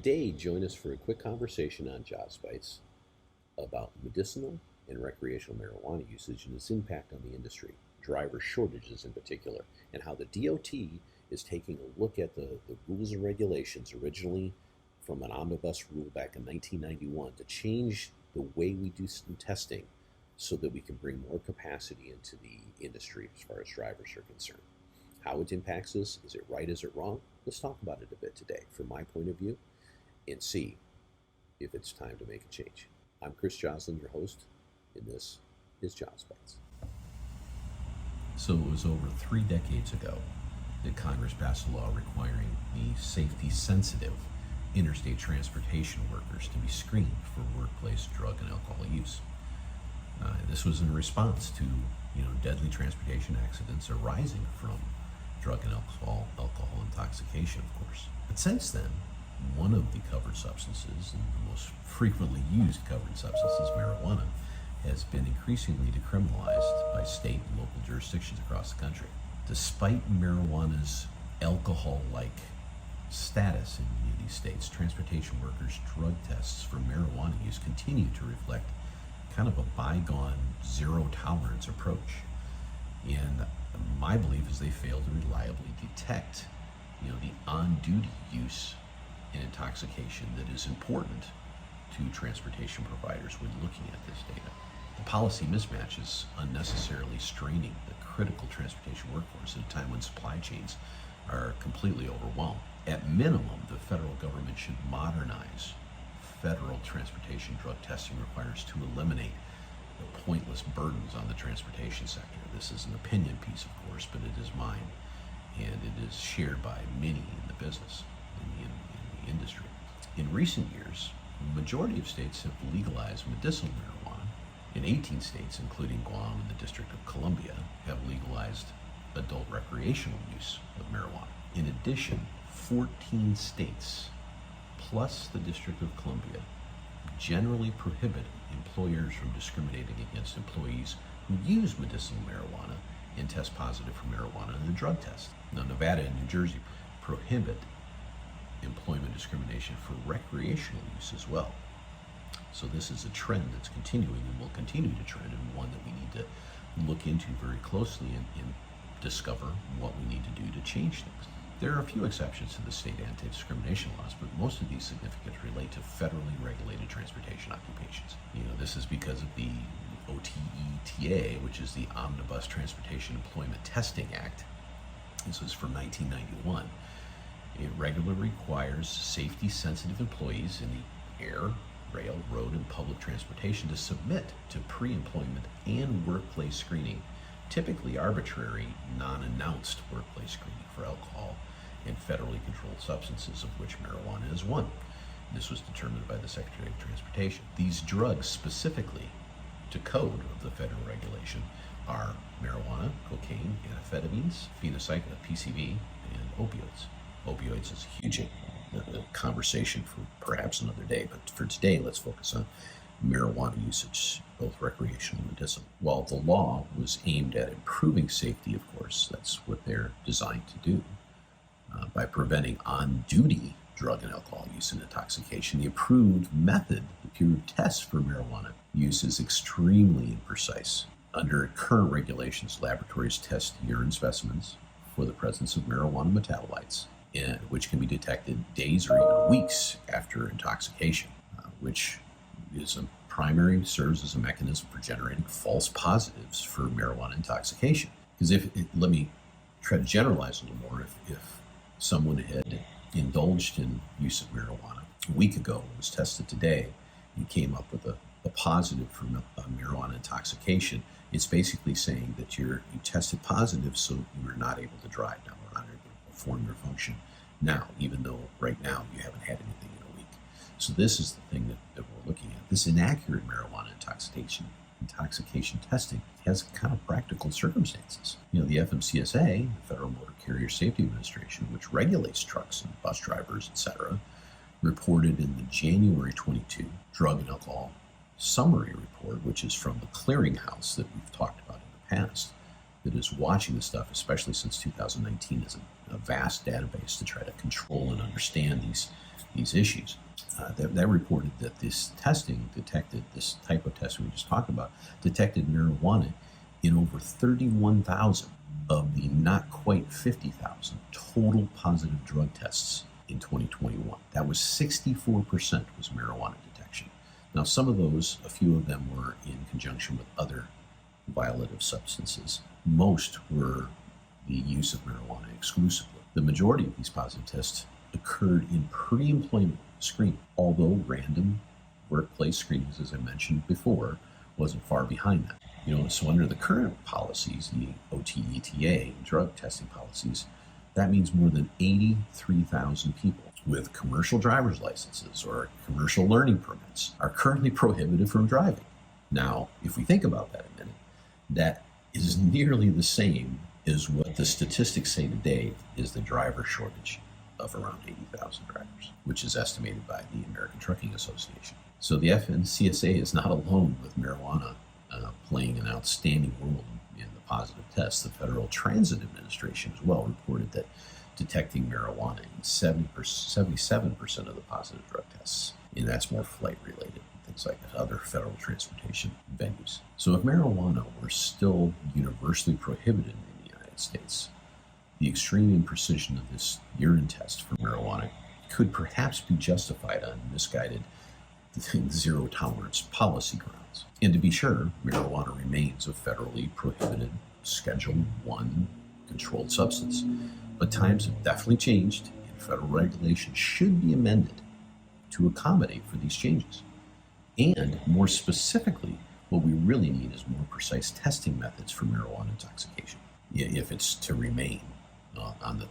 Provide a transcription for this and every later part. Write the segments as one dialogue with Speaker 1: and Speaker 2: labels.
Speaker 1: Today, join us for a quick conversation on JOZ Bytes about medicinal and recreational marijuana usage and its impact on the industry, driver shortages in particular, and how the DOT is taking a look at the rules and regulations originally from an omnibus rule back in 1991 to change the way we do some testing so that we can bring more capacity into the industry as far as drivers are concerned. How it impacts us, is it right, is it wrong? Let's talk about it a bit today from my point of view and see if it's time to make a change. I'm Chris Joslin, your host, and this is JOZ Bytes.
Speaker 2: So it was over 3 decades ago that Congress passed a law requiring the safety-sensitive interstate transportation workers to be screened for workplace drug and alcohol use. This was in response to deadly transportation accidents arising from drug and alcohol intoxication, of course. But since then, one of the covered substances, and the most frequently used covered substances, marijuana, has been increasingly decriminalized by state and local jurisdictions across the country. Despite marijuana's alcohol-like status in many of these states, transportation workers' drug tests for marijuana use continue to reflect kind of a bygone zero-tolerance approach. And my belief is they fail to reliably detect the on-duty use and intoxication that is important to transportation providers when looking at this data. The policy mismatch is unnecessarily straining the critical transportation workforce at a time when supply chains are completely overwhelmed. At minimum, the federal government should modernize federal transportation drug testing requirements to eliminate the pointless burdens on the transportation sector. This is an opinion piece, of course, but it is mine, and it is shared by many in the business, in the industry. In recent years, the majority of states have legalized medicinal marijuana. In 18 states, including Guam and the District of Columbia, have legalized adult recreational use of marijuana. In addition, 14 states, plus the District of Columbia, generally prohibit employers from discriminating against employees who use medicinal marijuana and test positive for marijuana in the drug test. Now, Nevada and New Jersey prohibit employment discrimination for recreational use as well. So this is a trend that's continuing and will continue to trend, and one that we need to look into very closely and discover what we need to do to change things. There are a few exceptions to the state anti-discrimination laws, but most of these significantly relate to federally regulated transportation occupations. This is because of the OTETA, which is the Omnibus Transportation Employment Testing Act. This is from 1991. It regularly requires safety-sensitive employees in the air, rail, road, and public transportation to submit to pre-employment and workplace screening, typically arbitrary, non-announced workplace screening for alcohol and federally controlled substances, of which marijuana is one. This was determined by the Secretary of Transportation. These drugs, specifically to code of the federal regulation, are marijuana, cocaine, amphetamines, phencyclidine, PCB, and opioids. Opioids is a huge conversation for perhaps another day, but for today, let's focus on marijuana usage, both recreational and medicinal. While the law was aimed at improving safety, of course, that's what they're designed to do, by preventing on-duty drug and alcohol use and intoxication, the approved method, the approved test for marijuana use is extremely imprecise. Under current regulations, laboratories test urine specimens for the presence of marijuana metabolites, which can be detected days or even weeks after intoxication, which serves as a mechanism for generating false positives for marijuana intoxication. Because let me try to generalize a little more. If someone had indulged in use of marijuana a week ago, was tested today, and came up with a positive for marijuana intoxication, it's basically saying that you tested positive, so you were not able to drive now, or not able to perform your function now, even though right now you haven't had anything in a week. So this is the thing that we're looking at. This inaccurate marijuana intoxication testing has kind of practical circumstances. The FMCSA, the Federal Motor Carrier Safety Administration, which regulates trucks and bus drivers, etc., reported in the January 22 Drug and Alcohol Summary Report, which is from the clearinghouse that we've talked about in the past, that is watching this stuff, especially since 2019, is a vast database to try to control and understand these issues. That reported that this testing detected, this type of testing we just talked about, detected marijuana in over 31,000 of the not quite 50,000 total positive drug tests in 2021. That was 64% was marijuana detection. Now, some of those, a few of them were in conjunction with other violative substances. Most were the use of marijuana exclusively. The majority of these positive tests occurred in pre-employment screening, although random workplace screenings, as I mentioned before, wasn't far behind that. So under the current policies, the OTETA drug testing policies, that means more than 83,000 people with commercial driver's licenses or commercial learning permits are currently prohibited from driving. Now, if we think about that a minute, that is nearly the same as what the statistics say today is the driver shortage of around 80,000 drivers, which is estimated by the American Trucking Association. So the FNCSA is not alone with marijuana playing an outstanding role in the positive tests. The Federal Transit Administration as well reported that detecting marijuana in 77% of the positive drug tests, and that's more flight related, things like that, other federal transportation venues. So if marijuana were still universally prohibited in the United States, the extreme imprecision of this urine test for marijuana could perhaps be justified on misguided zero tolerance policy grounds. And to be sure, marijuana remains a federally prohibited Schedule I controlled substance. But times have definitely changed, and federal regulation should be amended to accommodate for these changes. And more specifically, what we really need is more precise testing methods for marijuana intoxication, if it's to remain on the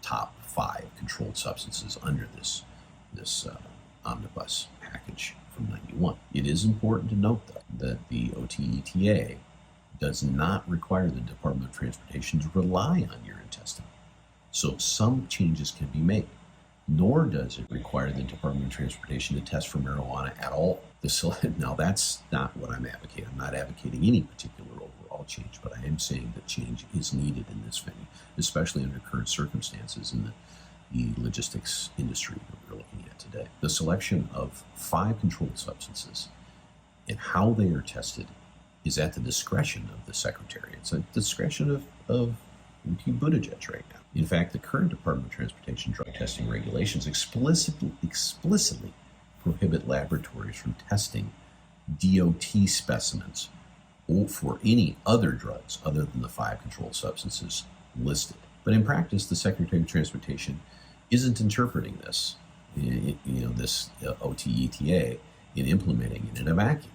Speaker 2: top 5 controlled substances under this omnibus package from 91. It is important to note, though, that the OTETA does not require the Department of Transportation to rely on urine testing. So some changes can be made, nor does it require the Department of Transportation to test for marijuana at all. Now, that's not what I'm advocating. I'm not advocating any particular overall change, but I am saying that change is needed in this venue, especially under current circumstances in the logistics industry that we're looking at today. The selection of 5 controlled substances and how they are tested is at the discretion of the Secretary. It's at the discretion of Buttigieg right now. In fact, the current Department of Transportation drug testing regulations explicitly prohibit laboratories from testing DOT specimens for any other drugs other than the 5 controlled substances listed. But in practice, the Secretary of Transportation isn't interpreting this, this OTETA, and implementing it in a vacuum.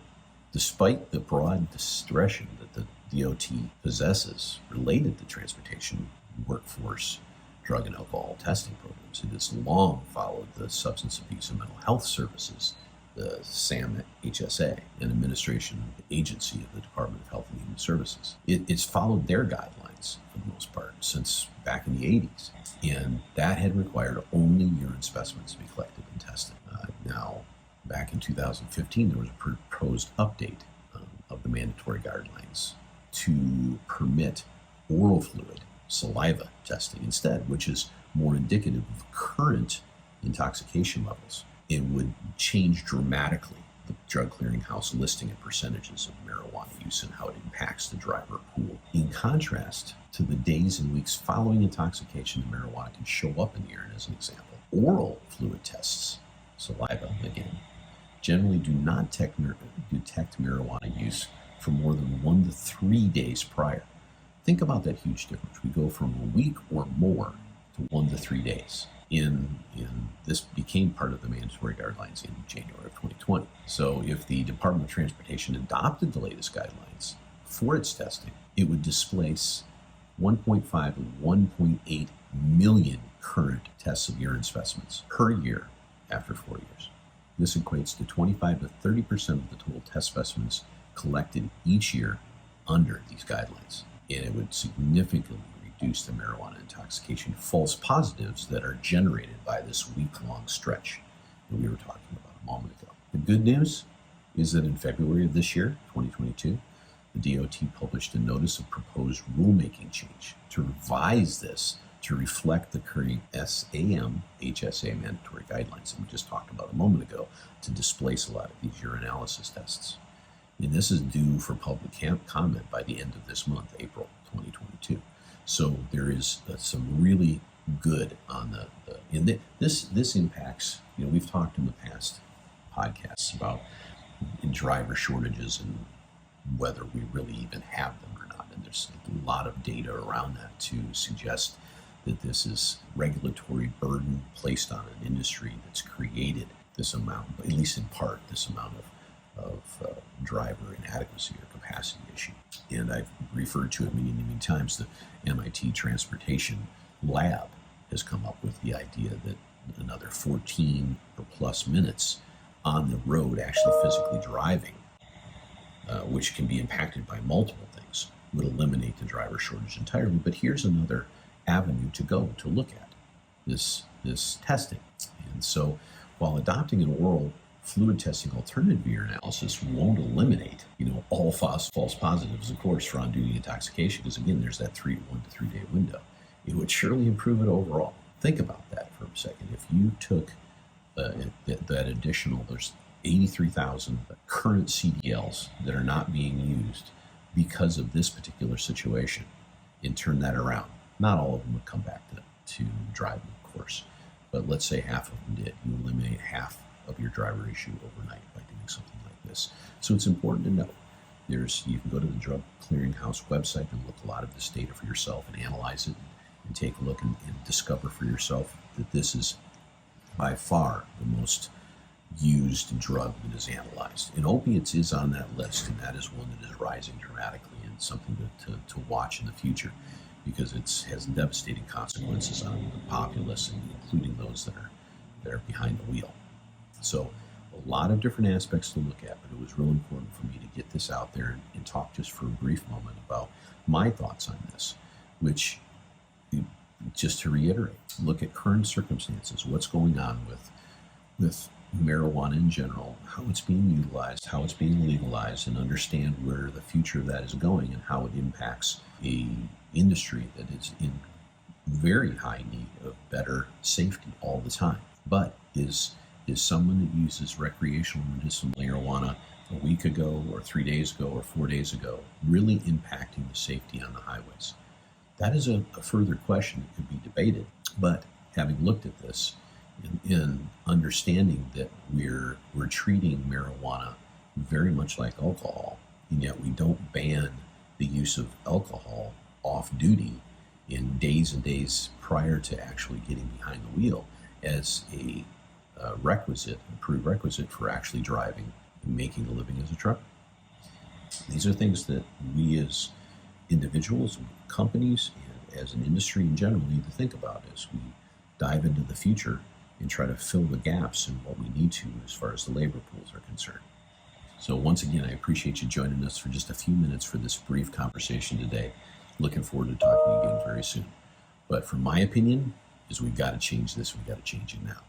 Speaker 2: Despite the broad discretion that the DOT possesses related to transportation workforce drug and alcohol testing programs, it has long followed the Substance Abuse and Mental Health Services, the SAM HSA, an administration agency of the Department of Health and Human Services. It's followed their guidelines for the most part since back in the 80s, and that had required only urine specimens to be collected and tested. Now, back in 2015, there was a proposed update of the mandatory guidelines to permit oral fluid, saliva testing instead, which is more indicative of current intoxication levels. It would change dramatically the drug clearinghouse listing and percentages of marijuana use and how it impacts the driver pool. In contrast to the days and weeks following intoxication, the marijuana can show up in the urine as an example. Oral fluid tests, saliva again, generally do not detect marijuana use for more than 1 to 3 days prior. Think about that huge difference. We go from a week or more to 1 to 3 days. This became part of the mandatory guidelines in January of 2020. So if the Department of Transportation adopted the latest guidelines for its testing, it would displace 1.5 to 1.8 million current tests of urine specimens per year after 4 years. This equates to 25 to 30% of the total test specimens collected each year under these guidelines. And it would significantly reduce the marijuana intoxication false positives that are generated by this week-long stretch that we were talking about a moment ago. The good news is that in February of this year, 2022, the DOT published a notice of proposed rulemaking change to revise this to reflect the current SAM HSA mandatory guidelines that we just talked about a moment ago to displace a lot of these urinalysis tests. And this is due for public comment by the end of this month, April 2022. So there is some really good on this impacts, we've talked in the past podcasts about driver shortages and whether we really even have them or not. And there's a lot of data around that to suggest that this is regulatory burden placed on an industry that's created this amount, at least in part, this amount of driver inadequacy or capacity issue. And I've referred to it many, many times. The MIT Transportation Lab has come up with the idea that another 14 or plus minutes on the road actually physically driving, which can be impacted by multiple things, would eliminate the driver shortage entirely. But here's another avenue to go to look at this testing. And so while adopting an oral fluid testing alternative urinalysis won't eliminate, all false positives, of course, for on-duty intoxication, because again, there's that 1 to 3 day window. It would surely improve it overall. Think about that for a second. If you took that additional, there's 83,000 current CDLs that are not being used because of this particular situation, and turn that around. Not all of them would come back to driving, of course, but let's say half of them did. You eliminate half of your driver issue overnight by doing something like this. So it's important to note. You can go to the Drug Clearinghouse website and look a lot of this data for yourself and analyze it and take a look and discover for yourself that this is by far the most used drug that is analyzed. And opiates is on that list, and that is one that is rising dramatically and something to watch in the future, because it has devastating consequences on the populace, including those that are behind the wheel. So a lot of different aspects to look at, but it was real important for me to get this out there and talk just for a brief moment about my thoughts on this, which, just to reiterate, look at current circumstances, what's going on with marijuana in general, how it's being utilized, how it's being legalized, and understand where the future of that is going and how it impacts a industry that is in very high need of better safety all the time, but is someone that uses recreational medicinal marijuana a week ago or 3 days ago or 4 days ago really impacting the safety on the highways? That is a further question that could be debated. But having looked at this in understanding that we're treating marijuana very much like alcohol, and yet we don't ban the use of alcohol off duty in days and days prior to actually getting behind the wheel as a prerequisite for actually driving and making a living as a trucker. These are things that we as individuals, companies, and as an industry in general need to think about as we dive into the future and try to fill the gaps in what we need to as far as the labor pools are concerned. So once again, I appreciate you joining us for just a few minutes for this brief conversation today. Looking forward to talking again very soon. But from my opinion, is we've got to change this. We've got to change it now.